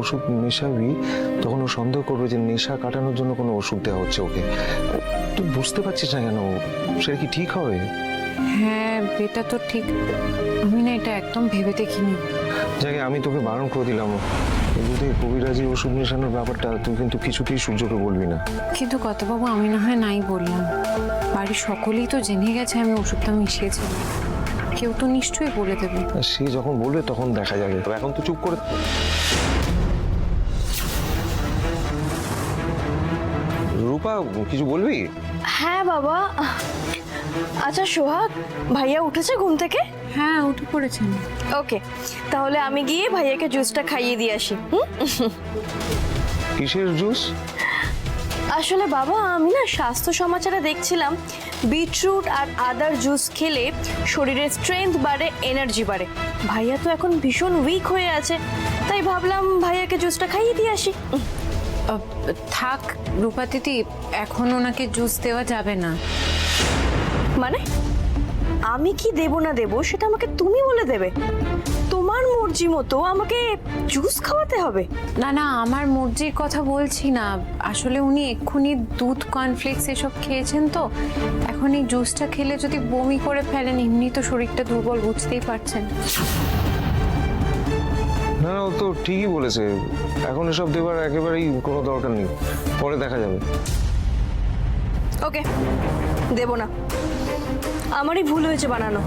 ওষুধ মেশাবি তখন ও সন্দেহ করবে যে নেশা কাটানোর জন্য কোনো ওষুধ দেওয়া হচ্ছে ওকে। তুই বুঝতে পারছিস না কেন? সেটা কি ঠিক হবে? হ্যাঁ, এটা তো ঠিক। আমি না এটা একদম ভেবে দেখিনি। যাকে আমি তোকে বারণ করে দিলাম, যদি কবিরাজি ওষুধ মেশানোর ব্যাপারটা তুই কিন্তু কিছুতেই সূর্যকে বলবি না। কিন্তু বাবু, আমি না হয় নাই বললাম। বাড়ির সকলেই তো জেনে গেছে আমি ওষুধটা মিশিয়েছিলাম। কেউ তো নিশ্চয়ই বলে দেবে। সে যখন বলবে তখন দেখা যাবে, এখন তো চুপ করে। রূপা, কিছু বলবি? হ্যাঁ বাবা। আচ্ছা সোহাগ, ভাইয়া উঠেছে ঘুম থেকে? হ্যাঁ, উঠে পড়েছেন। ওকে, তাহলে আমি গিয়ে ভাইয়াকে জুসটা খাইয়ে দিয়ে আসি। কিসের জুস? আসলে বাবা, আমি না স্বাস্থ্য সমাচারে দেখছিলাম বিটরুট আর আদার জুস খেলে শরীরের স্ট্রেংথ বাড়ে, এনার্জি বাড়ে। ভাইয়া তো এখন ভীষণ উইক হয়ে আছে, তাই ভাবলাম ভাইয়াকে জুসটা খাইয়ে দিয়ে আসি। থাক রূপা দিদি, এখন ওনাকে জুস দেওয়া যাবে না। মানে আমি কি দেব না দেব সেটা আমাকে তুমি বলে দেবে? তোমার মর্জি মতো আমাকে জুস খাওয়াতে হবে? না না, আমার মর্জির কথা বলছি না। আসলে উনি এক্ষুনি দুধ, কর্নফ্লেক্স এসব খেয়েছেন, তো এখন এই জুসটা খেলে যদি বমি করে ফেলেন, এমনি তো শরীরটা দুর্বল, বুঝতেই পারছেন। না না, ও তো ঠিকই বলেছে, এখন এসব দেবার একেবারেই কোনো দরকার নেই, পরে দেখা যাবে। ওকে, দেব না। আমারই ভুল হয়েছে বানানো,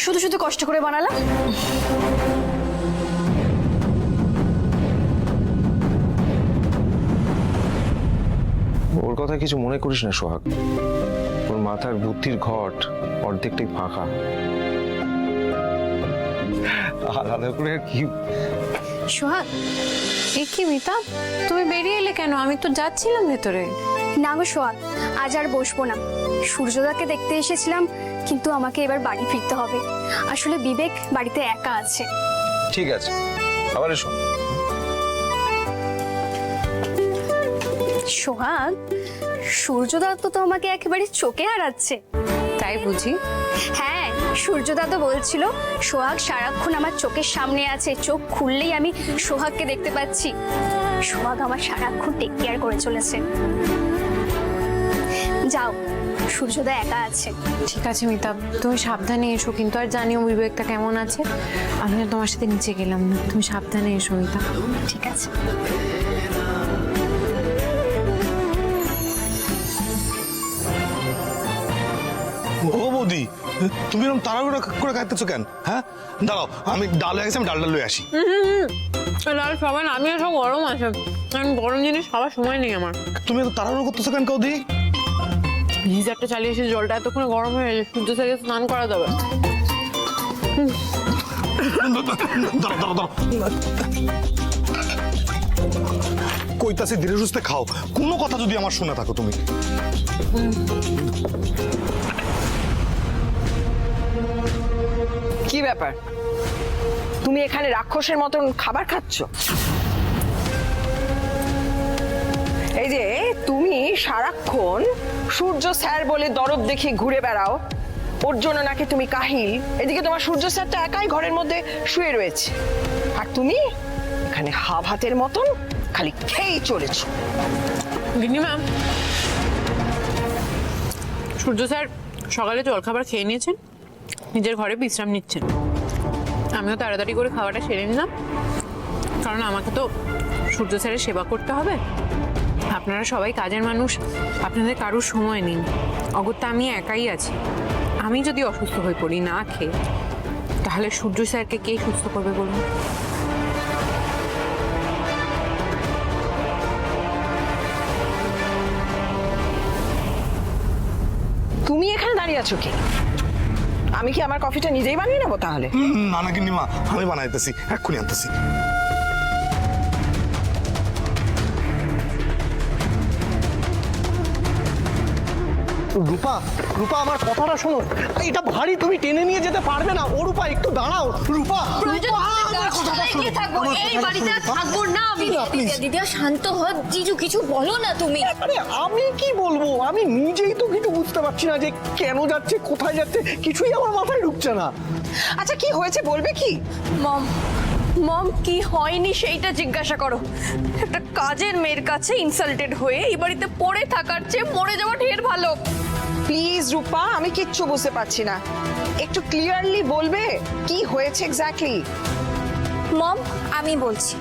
শুধু শুধু কষ্ট করে বানালাম। ওর কথা কিছু মনে করিস না সোহাগ, ওর মাথার বুদ্ধির ঘট অর্ধেকটাই ফাঁকা। আলাদা করে আর কি। সোহাগ, এ কি মিতা, তুমি বেরিয়ে এলে কেন? আমি তো যাচ্ছিলাম ভেতরে। না গো সোহাগ, আজ আর বসবো না। সূর্যদাকে দেখতে এসেছিলাম, কিন্তু আমাকে এবার বাড়ি ফিরতে হবে। আসলে বিবেক বাড়িতে একা আছে। ঠিক আছে, আবার এসো। সোহাগ, সূর্যদা তো আমাকে একেবারে চোখে হারাচ্ছে। তাই বুঝি? হ্যাঁ, সূর্যদা তো বলছিল সোহাগ সারাক্ষণ আমার চোখের সামনে আছে, চোখ খুললেই আমি সোহাগকে দেখতে পাচ্ছি। সোহাগ আমার সারাক্ষণ টেক কেয়ার করে চলেছে। যাও, সূর্যদা একা আছে। ঠিক আছে মিতা, তুমি সাবধানে এসো, কিন্তু আর জানিও বিবেকটা কেমন আছে। আমি আর তোমার সাথে নিচে গেলাম না, তুমি সাবধানে এসো মিতা। ঠিক আছে। ও বৌদি, তুমি এরকম তাড়াহুড়ো করে খাইতেছো কেন? হ্যাঁ, দাঁড়াও, আমি ডাল হয়ে গেছে, আমি ডালটা লয়ে আসি। লাল সবাই নামিয়ে সব গরম আছে, কারণ গরম জিনিস খাওয়ার সময় নেই আমার। তুমি এত তাড়াহুড়ো করতেছো কেন কৌদি? গিজারটা চালিয়ে এসে জলটা এতক্ষণে গরম হয়ে গেছে, সূর্য থেকে স্নান করা যাবে। দাঁড়াও দাঁড়াও দাঁড়াও, কইতাছি ধীরে সুস্থে খাও, কোনো কথা যদি আমার শুনে থাকো তুমি। কি ব্যাপার, তুমি এখানে রাক্ষসের মতন খাবার খাচ্ছ? এই যে তুমি সারাক্ষণ সূর্য স্যার বলে দরদ দেখে ঘুরে বেড়াও, ওর জন্য নাকি তুমি কাহিল। এদিকে তোমার সূর্য স্যারটা একাই ঘরের মধ্যে শুয়ে রয়েছে, আর তুমি এখানে হাব হাতের মতন খালি খেয়েই চলেছো। গিনি ম্যাম, সূর্য স্যার সকালে জলখাবার খেয়ে নিয়েছেন, নিজের ঘরে বিশ্রাম নিচ্ছেন। আমিও তাড়াতাড়ি করে খাওয়াটা সেরে নিলাম, কারণ আমাকে তো সূর্য স্যারের সেবা করতে হবে। আপনারা সবাই কাজের মানুষ, আপনাদের কারোর সময় নেই। অগত্যা আমি একাই আছি। আমি যদি অসুস্থ হয়ে পড়ি না খেয়ে, তাহলে সূর্য স্যারকে কে সুস্থ করবে বলুন? তুমি এখানে দাঁড়িয়ে আছো কি? আমি কি আমার কফিটা নিজেই বানিয়ে নেবো তাহলে? না না গিন্নিমা, আমি বানাইতেছি, এক্ষুনি আনতেছি। রূপা, রূপা আমার কথাটা শোনো, এটা ভারী, তুমি টেনে নিয়ে যেতে পারবে না। ও রূপা, একটু দাঁড়াও। রূপা, দিদিয়া শান্ত হ, জিজু কিছু বলো না তুমি। আরে আমি কি বলবো, আমি নিজেই তো কিছু বুঝতে পারছি না যে কেন যাচ্ছে, কোথায় যাচ্ছে, কিছুই আমার মাথায় ঢুকছে না। আচ্ছা কি হয়েছে বলবে কি? মম, মম কি হয়নি সেইটা জিজ্ঞাসা করো। একটা কাজের মেয়ের কাছে ইনসাল্টেড হয়ে এই বাড়িতে পড়ে থাকার চেয়ে মরে যাওয়া ঢের ভালো। প্লিজ রূপা, আমি কিচ্ছু বুঝতে পারছি না, একটু ক্লিয়ারলি বলবে কি হয়েছে এক্স্যাক্টলি। মম আমি বলছি,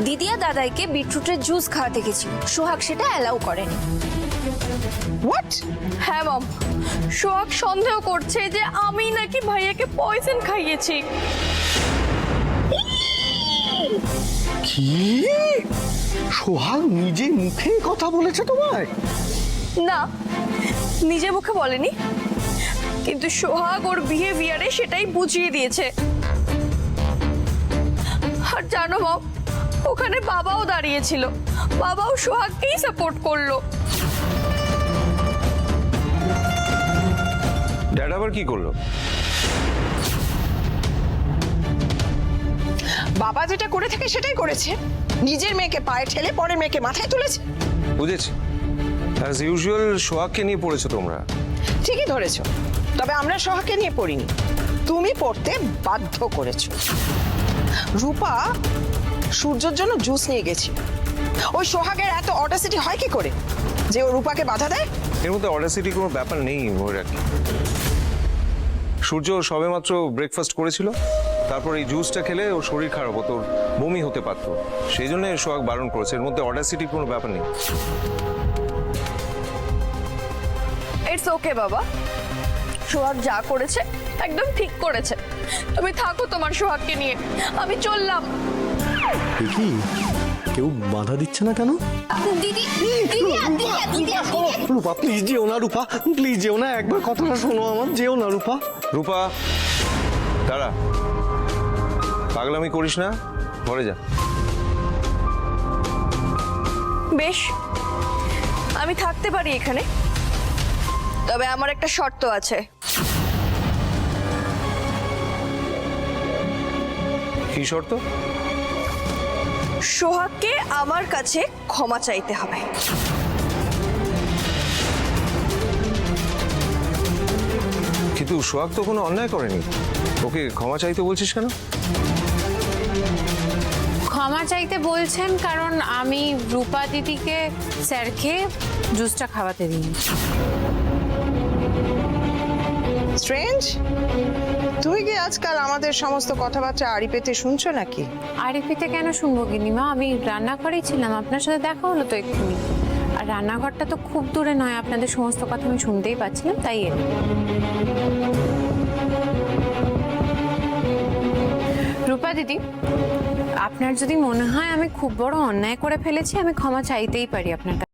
দিদি আর দাদাইকে বিটরুটের জুস খাওয়াতে গেছিল, সোহাগ সেটা অ্যালাউ করেনি। হোয়াট? হ্যাঁ মম, সোহাগ সন্দেহ করছে যে আমি নাকি ভাইয়াকে পয়জন খাইয়েছি। কি সোহাগ নিজে মুখে কথা বলেছে তোমায়? না, নিজে মুখে বলেনি, কিন্তু সোহাগ ওর বিহেভিয়ারে সেটাই বুঝিয়ে দিয়েছে। আর জানো মম, ওখানে বাবাও দাঁড়িয়েছিল, বাবাও সোহাগকেই সাপোর্ট করলো। ড্যাড আবার কি করলো? বাবা যেটা করে থাকে সেটাই করেছে, নিজের মেয়েকে পায়ে ঠেলে পরের মেয়েকে মাথায় তুলেছে। বুঝেছি, অ্যাজ ইউজুয়াল সোহাগকে নিয়ে পড়েছো তোমরা। ঠিকই ধরেছো, তবে আমরা সোহাগকে নিয়ে পড়িনি, তুমি পড়তে বাধ্য করেছো। রূপা সূর্যর জন্য জুস নিয়ে গেছি, ওই সোহাগের এত অডাসিটি হয় কি করে যে ও রূপাকে বাধা দেয়? এর মধ্যে অডাসিটি কোনো ব্যাপার নেই ময়ূরাকি। সূর্য সবেমাত্র ব্রেকফাস্ট করেছিল, তারপর এই জুসটা খেলে ওর শরীর খারাপ হতো, ওর বমি হতে পারতো, সেই জন্য সোহাগ বারণ করেছে। এর মধ্যে অডাসিটি কোনো ব্যাপার নেই। ইটস ওকে বাবা, সোহাগ যা করেছে একদম ঠিক করেছে। তুমি থাকো তোমার সোহাগকে নিয়ে, আমি চললাম। কি কেউ বাধা দিচ্ছে না কেন? দিদি দিদি আর দিদি আর দিদি আর দিদি। রূপা প্লিজ যেও না, রূপা প্লিজ যেও না, একবার কথাটা শোনো আমার, যেও না রূপা। রূপা দাঁড়া, পাগলামি করিস না, ঘরে যা। বেশ, আমি থাকতে পারি এখানে, তবে আমার একটা শর্ত আছে। কি শর্ত? সোহাগকে আমার কাছে ক্ষমা চাইতে হবে। কিন্তু সোহাগ তো কোনো অন্যায় করেনি, ওকে ক্ষমা চাইতে বলছিস কেন? ক্ষমা চাইতে বলছেন কারণ আমি রূপা দিদিকে স্যারকে জুসটা খাওয়াতে দিই। স্ট্রেঞ্জ, তুমি কি আজকাল আমাদের সমস্ত কথাবার্তা আড়ি পেতে শুনছো নাকি? আরিফিতে কেন শুনবো গিনিমা, আমি রান্নাঘরেই ছিলাম, আপনার সাথে দেখা হলো তো এক্ষুনি। আর রান্নাঘরটা তো খুব দূরে নয়, আপনাদের সমস্ত কথা আমি শুনতেই পাচ্ছিলাম, তাই এলাম। রূপা দিদি, আপনার যদি মনে হয় আমি খুব বড় অন্যায় করে ফেলেছি, আমি ক্ষমা চাইতেই পারি আপনার কাছে।